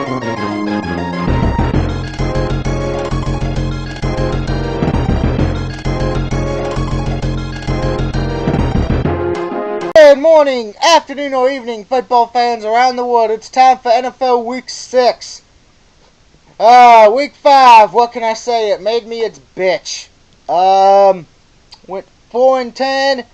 Good morning, afternoon, or evening, football fans around the world. It's time for NFL Week 6. Week 5, what can I say? It made me its bitch. Went 4-10.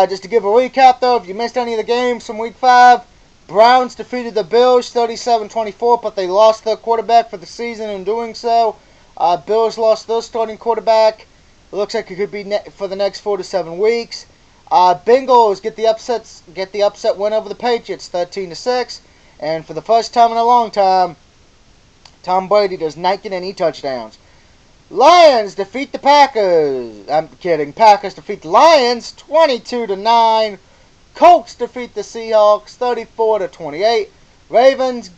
Just to give a recap, though, if you missed any of the games from Week 5, Browns defeated the Bills 37-24, but they lost their quarterback for the season in doing so. Bills lost their starting quarterback. It looks like it could be for the next 4 to 7 weeks. Bengals get the upset win over the Patriots 13-6, and for the first time in a long time, Tom Brady does not get any touchdowns. Lions defeat the Packers. I'm kidding. Packers defeat the Lions 22-9. Colts defeat the Seahawks 34-28. Ravens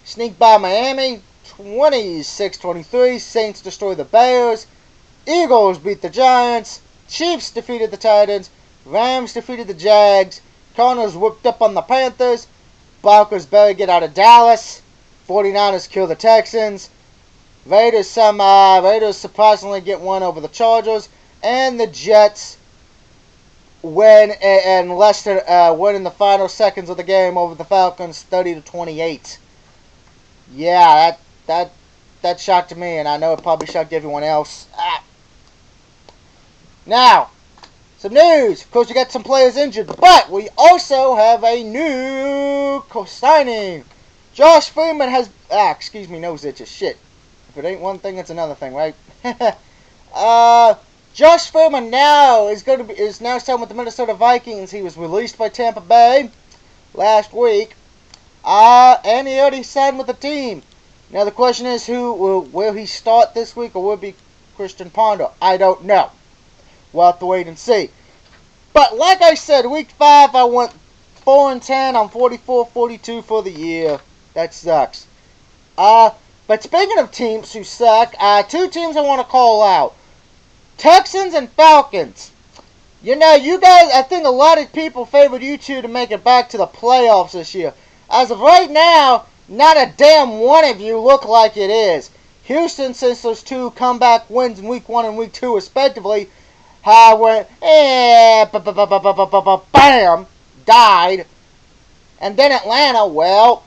sneak by Miami 26-23. Saints destroy the Bears. Eagles beat the Giants. Chiefs defeated the Titans. Rams defeated the Jags. Cardinals whooped up on the Panthers. Broncos barely get out of Dallas. 49ers kill the Texans. Raiders surprisingly get one over the Chargers. And the Jets win in the final seconds of the game over the Falcons 30-28. Yeah, that shocked me, and I know it probably shocked everyone else. Now, some news. Of course, we got some players injured, but we also have a new signing. Josh Freeman has... excuse me, nose itches. Shit. If it ain't one thing, it's another thing, right? Josh Freeman is now signed with the Minnesota Vikings. He was released by Tampa Bay last week. And he already signed with the team. Now, the question is, will he start this week, or will it be Christian Ponder? I don't know. We'll have to wait and see. But like I said, Week 5, I went 4-10. I'm 44-42 for the year. That sucks. But speaking of teams who suck, two teams I want to call out. Texans and Falcons. You know, you guys, I think a lot of people favored you two to make it back to the playoffs this year. As of right now, not a damn one of you look like it is. Houston, since those two comeback wins in Week 1 and Week 2 respectively, went, bam, died. And then Atlanta, well,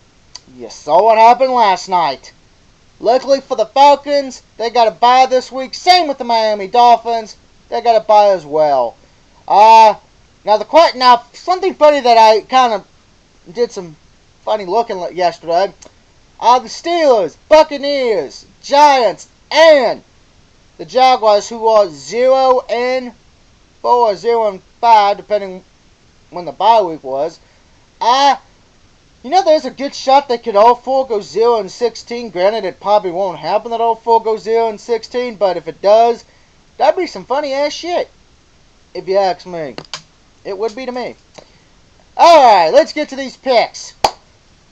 you saw what happened last night. Luckily for the Falcons, they got a bye this week. Same with the Miami Dolphins. They got a bye as well. Now something funny that I kind of did some funny looking yesterday. The Steelers, Buccaneers, Giants, and the Jaguars, who are 0-4 or 0-5, depending when the bye week was. There's a good shot that could all four go 0-16. Granted, it probably won't happen that all four go 0-16, but if it does, that'd be some funny ass shit. If you ask me. It would be to me. Alright, let's get to these picks.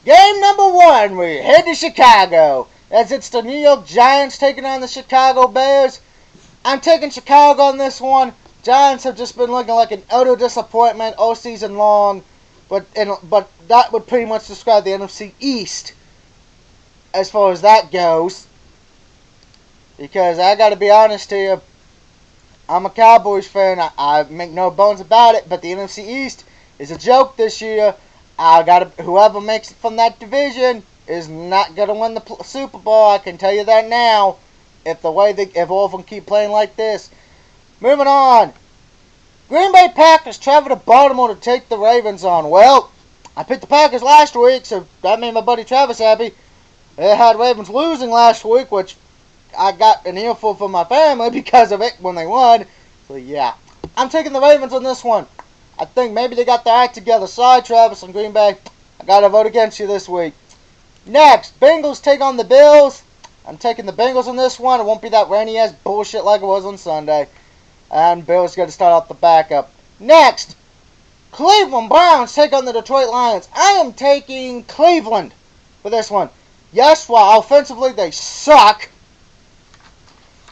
Game number 1, we head to Chicago, as it's the New York Giants taking on the Chicago Bears. I'm taking Chicago on this one. Giants have just been looking like an utter disappointment all season long. But that would pretty much describe the NFC East as far as that goes. Because I got to be honest here, I'm a Cowboys fan. I make no bones about it. But the NFC East is a joke this year. Whoever makes it from that division is not going to win the Super Bowl. I can tell you that now. If all of them keep playing like this. Moving on. Green Bay Packers travel to Baltimore to take the Ravens on. Well, I picked the Packers last week, so that made my buddy Travis happy. They had Ravens losing last week, which I got an earful from my family because of it when they won. So, yeah. I'm taking the Ravens on this one. I think maybe they got their act together. Sorry, Travis and Green Bay. I got to vote against you this week. Next, Bengals take on the Bills. I'm taking the Bengals on this one. It won't be that rainy-ass bullshit like it was on Sunday. And Bills got to start off the backup. Next, Cleveland Browns take on the Detroit Lions. I am taking Cleveland for this one. Yes, while offensively they suck,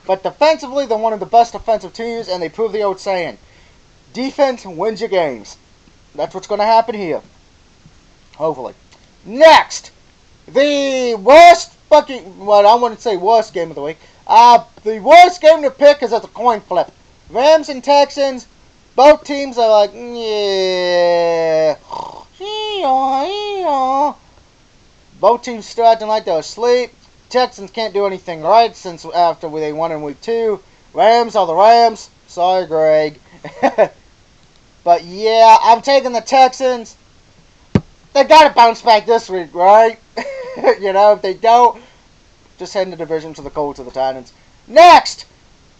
but defensively they're one of the best defensive teams, and they prove the old saying, defense wins your games. That's what's going to happen here. Hopefully. Next, The worst fucking, well, I wouldn't say worst game of the week. The worst game to pick is at the coin flip. Rams and Texans, both teams are like, yeah. Both teams still acting like they're asleep. Texans can't do anything right since after they won in week 2. Rams are the Rams. Sorry, Greg. But yeah, I'm taking the Texans. They gotta bounce back this week, right? You know, if they don't, just hand the division to the Colts or the Titans. Next,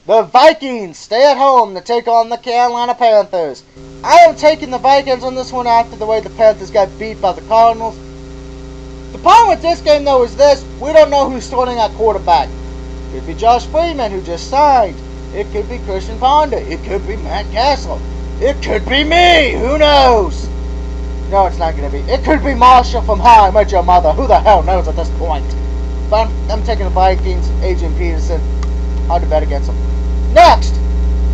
the Vikings stay at home to take on the Carolina Panthers. I am taking the Vikings on this one after the way the Panthers got beat by the Cardinals. The problem with this game, though, is this. We don't know who's starting at quarterback. It could be Josh Freeman, who just signed. It could be Christian Ponder. It could be Matt Castle. It could be me. Who knows? No, it's not going to be. It could be Marshall from How I Met Your Mother. Who the hell knows at this point? But I'm taking the Vikings. Adrian Peterson. Hard to bet against them. Next,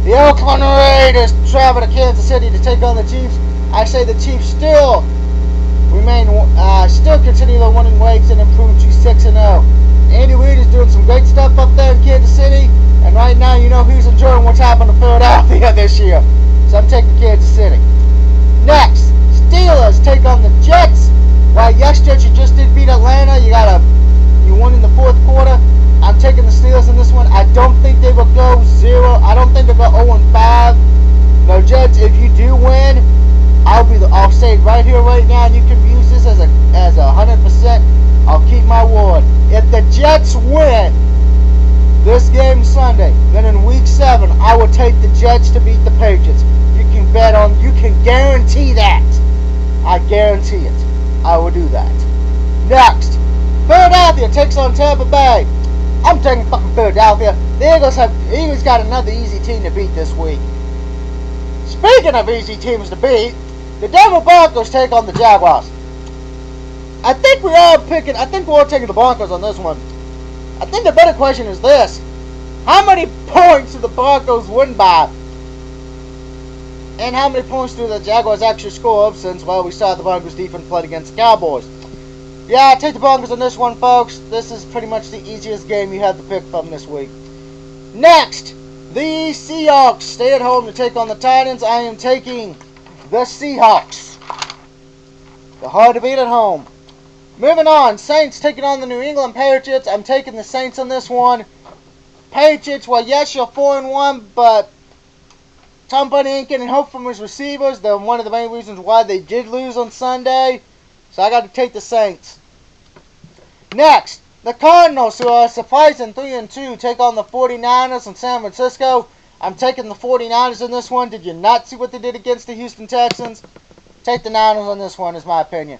the Oakland Raiders travel to Kansas City to take on the Chiefs. I say the Chiefs still continue their winning ways and improve to 6-0. Andy Reid is doing some great stuff up there in Kansas City, and right now you know who's enjoying what's happened to Philadelphia this year. So I'm taking Kansas City. Next, Steelers take on the Jets. While yesterday you just did beat Atlanta, you won in the fourth quarter. I'm taking the Steelers in this one. I don't think they will go 0. I don't think they'll go 0-5. No, Jets, if you do win, I'll say it right here, right now, and you can use this as a 100%. I'll keep my word. If the Jets win this game Sunday, then in week 7, I will take the Jets to beat the Patriots. You can guarantee that. I guarantee it. I will do that. Next, Philadelphia takes on Tampa Bay. I'm taking fucking Philadelphia. The Eagles got another easy team to beat this week. Speaking of easy teams to beat, the Denver Broncos take on the Jaguars. I think we're all taking the Broncos on this one. I think the better question is this. How many points do the Broncos win by? And how many points do the Jaguars actually score since, we saw the Broncos defense play against the Cowboys? Yeah, I take the Broncos on this one, folks. This is pretty much the easiest game you have to pick from this week. Next, the Seahawks stay at home to take on the Titans. I am taking the Seahawks. They're hard to beat at home. Moving on, Saints taking on the New England Patriots. I'm taking the Saints on this one. Patriots, yes, you're 4-1, but Tom Brady ain't getting help from his receivers. They're one of the main reasons why they did lose on Sunday. So I got to take the Saints. Next, the Cardinals, who are surprising 3-2, take on the 49ers in San Francisco. I'm taking the 49ers in this one. Did you not see what they did against the Houston Texans? Take the Niners on this one, is my opinion.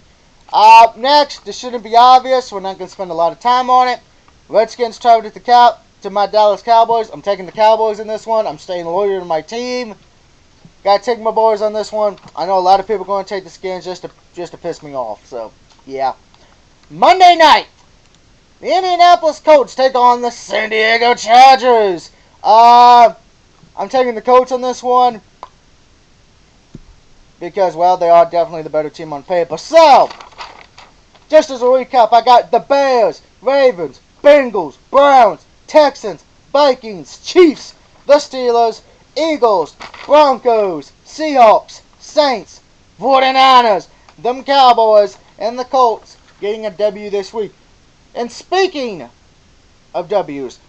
Next, this shouldn't be obvious. We're not going to spend a lot of time on it. Redskins travel to my Dallas Cowboys. I'm taking the Cowboys in this one. I'm staying loyal to my team. Gotta take my boys on this one. I know a lot of people are going to take the Skins just to piss me off. So, yeah. Monday night, the Indianapolis Colts take on the San Diego Chargers. I'm taking the Colts on this one because, they are definitely the better team on paper. So, just as a recap, I got the Bears, Ravens, Bengals, Browns, Texans, Vikings, Chiefs, the Steelers, Eagles, Broncos, Seahawks, Saints, 49ers, them Cowboys, and the Colts getting a W this week. And speaking of W's,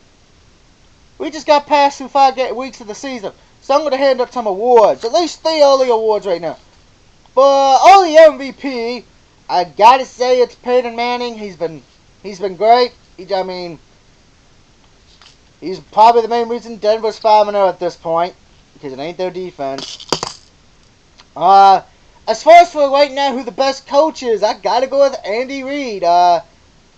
we just got past through 5 weeks of the season, so I'm going to hand up some awards, at least 3 early awards right now. For early MVP, I gotta say it's Peyton Manning. He's been great. He's probably the main reason Denver's 5-0 at this point, because it ain't their defense. As far as for right now who the best coach is, I gotta go with Andy Reid. I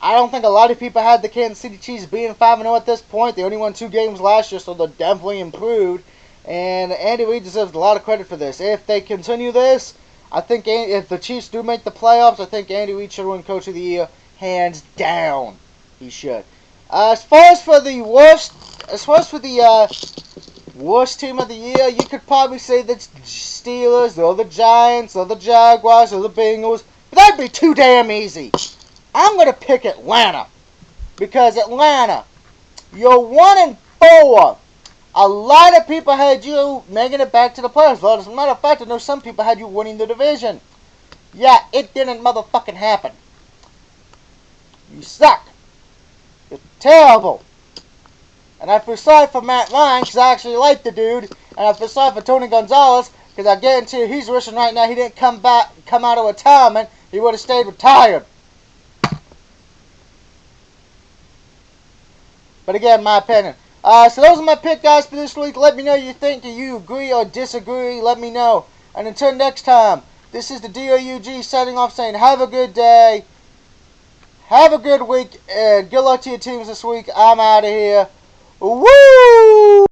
don't think a lot of people had the Kansas City Chiefs being 5-0 at this point. They only won 2 games last year, so they're definitely improved. And Andy Reid deserves a lot of credit for this. If they continue this, I think if the Chiefs do make the playoffs, I think Andy Reid should win Coach of the Year, hands down. He should. As far as for the worst team of the year, you could probably say the Steelers, or the Giants, or the Jaguars, or the Bengals. But that'd be too damn easy. I'm going to pick Atlanta. Because Atlanta, you're 1-4. A lot of people had you making it back to the playoffs. Well, as a matter of fact, I know some people had you winning the division. Yeah, it didn't motherfucking happen. You suck. You're terrible. And I feel sorry for Matt Ryan because I actually like the dude. And I feel sorry for Tony Gonzalez because I guarantee you he's wishing right now he didn't come out of retirement. He would have stayed retired. But again, my opinion. So those are my pick, guys, for this week. Let me know what you think. Do you agree or disagree? Let me know. And until next time, this is the DOUG signing off saying have a good day. Have a good week. And good luck to your teams this week. I'm out of here. Woo!